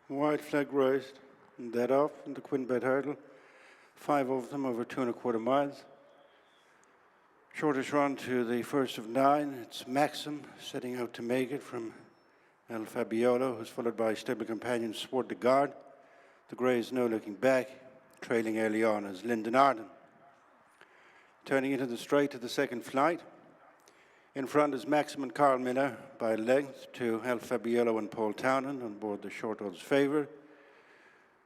White flag raised, and that off in the QuinnBet Hurdle. 5 of them over 2.25 miles. Shortest run to the first of 9. It's Maxxum setting out to make it from El Fabiolo, who's followed by stable companion Soir De Garde. The grey is no looking back, trailing early on as Linden Arden. Turning into the straight to the second flight. In front is Maxxum and Carl Miller by length to El Fabiolo and Paul Townend on board the short odds favourite.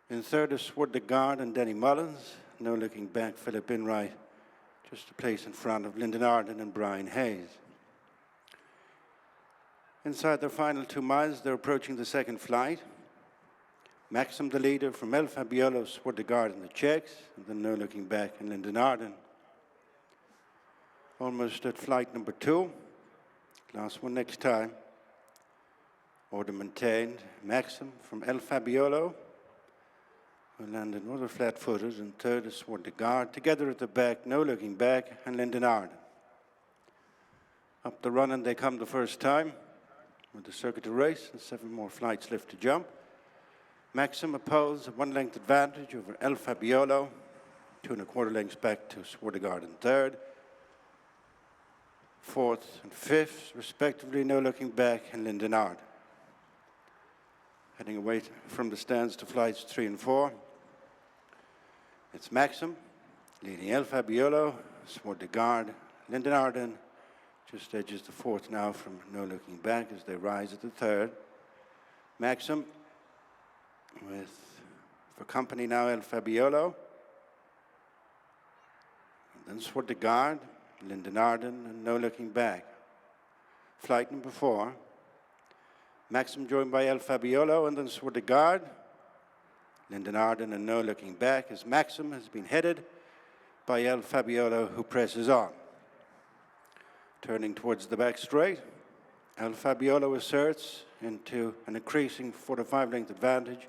In third is Soir De Garde and Willie Mullins. No looking back, Philip Inright, just a place in front of Linden Arden and Brian Hayes. Inside their final 2 miles, they're approaching the second flight. Maxxum the leader from El Fabiolo, Soir De Garde in the checks, and then no looking back in Linden Arden. Almost at flight number 2. Last one next time. Order maintained. Maxxum from El Fabiolo, who landed rather flat-footed, and third is Soir De Garde. Together at the back, no looking back, and Linden Arden. Up the run and they come the first time with the circuit to race and 7 more flights left to jump. Maxxum opposed a 1-length advantage over El Fabiolo, 2.25 lengths back to Soir De Garde in third. Fourth and fifth, respectively, no looking back, and Linden Arden. Heading away from the stands to flights 3 and 4. It's Maxxum leading El Fabiolo, Soir De Garde, Linden Arden just edges the fourth now from no looking back as they rise at the third. Maxxum with, for company now, El Fabiolo. And then Soir De Garde, Linden Arden, and no looking back. Flight number 4. Maxxum joined by El Fabiolo and then Soir De Garde. Linden Arden and no looking back as Maxxum has been headed by El Fabiolo, who presses on. Turning towards the back straight, El Fabiolo asserts into an increasing 4 to 5 length advantage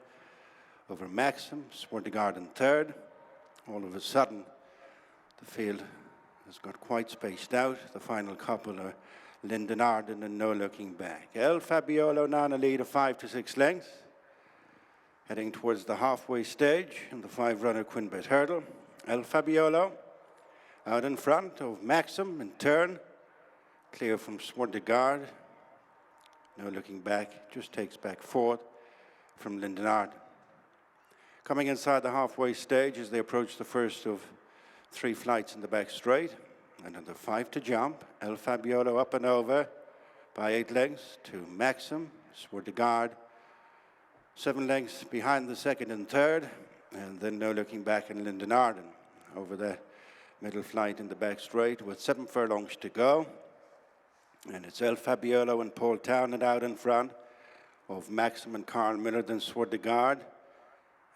over Maxxum, Soir De Garde in third. All of a sudden, the field has got quite spaced out. The final couple are Linden Arden and no looking back. El Fabiolo now in a lead of 5 to 6 lengths. Heading towards the halfway stage in the 5-runner QuinnBet Hurdle. El Fabiolo out in front of Maxxum in turn. Clear from Soir De Garde. No looking back, just takes back fourth from Linden Arden. Coming inside the halfway stage as they approach the first of 3 flights in the back straight. Another 5 to jump. El Fabiolo up and over by 8 lengths to Maxxum, Soir De Garde. 7 lengths behind the second and third. And then no looking back in Linden Arden. Over that middle flight in the back straight with 7 furlongs to go. And it's El Fabiolo and Paul Townend out in front of Maxxum and Carl Miller, then Soir De Garde.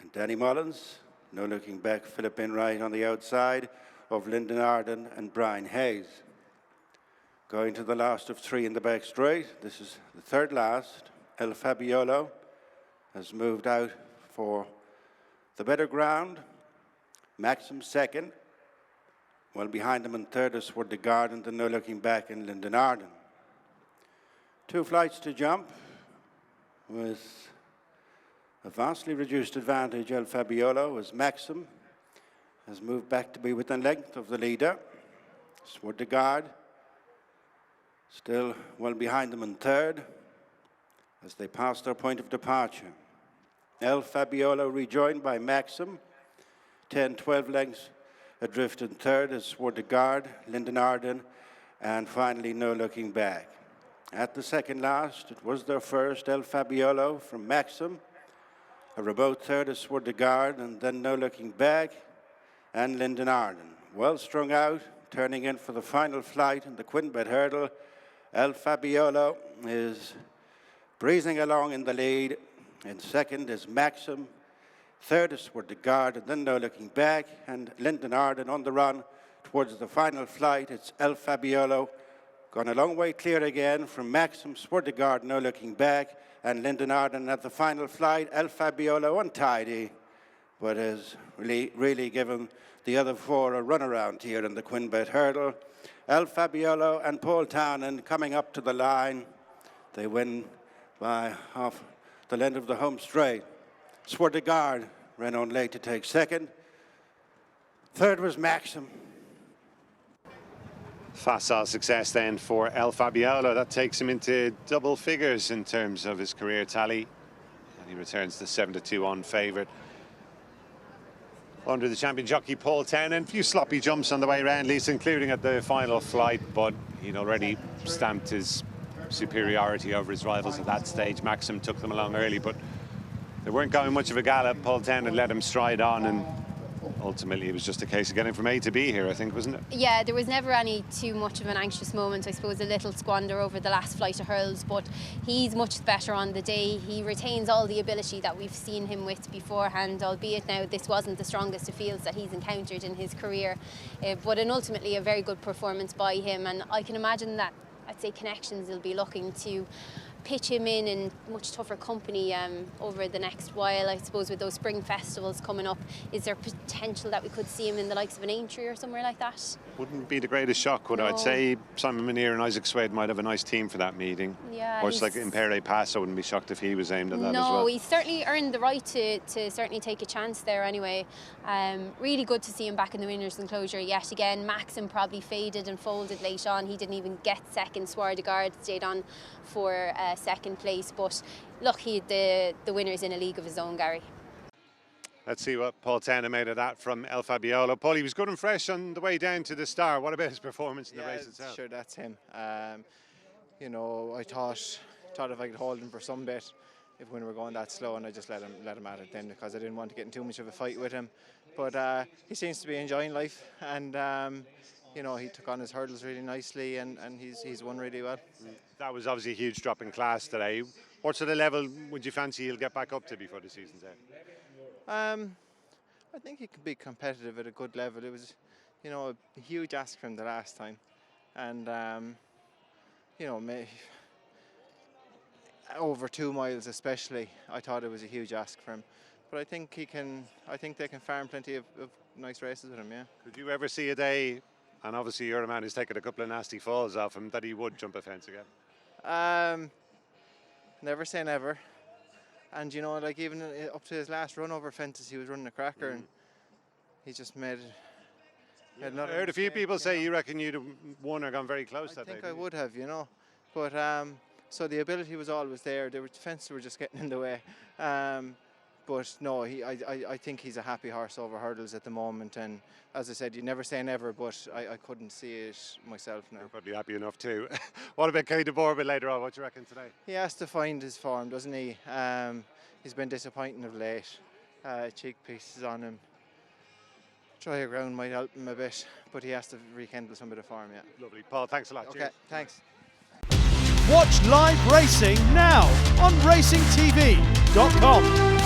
And Danny Mullins. No looking back, Philip Inright on the outside of Linden Arden and Brian Hayes. Going to the last of 3 in the back straight. This is the third last. El Fabiolo has moved out for the better ground. Maxxum second. Well behind them in third is Soir De Garde and then no looking back in Linden Arden. 2 flights to jump with a vastly reduced advantage. El Fabiolo as Maxxum has moved back to be within length of the leader. Soir De Garde still well behind them in third as they pass their point of departure. El Fabiolo rejoined by Maxxum, 10, 12 lengths adrift in third as Soir De Garde, Linden Arden, and finally no looking back. At the second last, it was their first, El Fabiolo from Maxxum. A remote third is Soir De Garde, and then no looking back, and Linden Arden. Well strung out, turning in for the final flight in the QuinnBet Hurdle. El Fabiolo is breezing along in the lead. In second is Maxxum. Third is Soir De Garde, and then no looking back, and Linden Arden on the run towards the final flight. It's El Fabiolo. Gone a long way clear again from Maxxum, Soir De Garde, no looking back, and Linden Arden at the final flight. El Fabiolo untidy, but has really given the other 4 a runaround here in the QuinnBet Hurdle. El Fabiolo and Paul Townend coming up to the line. They win by half the length of the home straight. Soir De Garde ran on late to take second. Third was Maxxum. Facile success then for El Fabiolo. That takes him into double figures in terms of his career tally. And he returns the 7-2 on favourite. Under the champion jockey Paul Townend, a few sloppy jumps on the way round, Lisa, including at the final flight, but he'd already stamped his superiority over his rivals at that stage. Maxxum took them along early, but they weren't going much of a gallop. Paul Townend let him stride on, and ultimately it was just a case of getting from A to B here, I think, wasn't it? Yeah, there was never any too much of an anxious moment. I suppose a little squander over the last flight of hurls, but he's much better on the day. He retains all the ability that we've seen him with beforehand, albeit now this wasn't the strongest of fields that he's encountered in his career. But ultimately a very good performance by him, and I can imagine that, I'd say, Connections will be looking to pitch him in much tougher company over the next while. I suppose with those spring festivals coming up, is there potential that we could see him in the likes of an Aintree or somewhere like that? Wouldn't be the greatest shock, would it? I'd say Simon Munir and Isaac Swade might have a nice team for that meeting. Yeah, or it's like Impere Pass, I wouldn't be shocked if he was aimed at that as well. No, he's certainly earned the right to certainly take a chance there anyway. Really good to see him back in the winner's enclosure yet again. Maxxum probably faded and folded late on. He didn't even get second. Soir De Garde stayed on for second place, but look, the winner's in a league of his own, Gary. Let's see what Paul Townend made of that from El Fabiolo. Paul, he was good and fresh on the way down to the Star. What about his performance in the race itself? Sure, that's him. You know, I thought if I could hold him for some bit, if when we were going that slow, and I just let him at it then, because I didn't want to get in too much of a fight with him. But he seems to be enjoying life, and you know, he took on his hurdles really nicely, and he's won really well. That was obviously a huge drop in class today. What sort of level would you fancy he'll get back up to before the season's end? I think he can be competitive at a good level. It was, you know, a huge ask from the last time, and you know, over 2 miles especially, I thought it was a huge ask for him. But I think he can. I think they can farm plenty of nice races with him. Yeah. Could you ever see a day, and obviously you're a man who's taken a couple of nasty falls off him, that he would jump a fence again? Never say never. And you know, like even up to his last run over fences, he was running a cracker, and he just made. I heard a few people say you reckon you'd have won or gone very close that day. I think I would have, you know, but so the ability was always there. The fences were just getting in the way. But no, I think he's a happy horse over hurdles at the moment, and as I said, you never say never, but I couldn't see it myself now. You're probably happy enough too. What about Kate de Boer a bit later on? What do you reckon today? He has to find his form, doesn't he? He's been disappointing of late. Cheek pieces on him. Dry ground might help him a bit, but he has to rekindle some bit of form, yeah. Lovely. Paul, thanks a lot. Okay, Cheers. thanks. Watch live racing now on racingtv.com.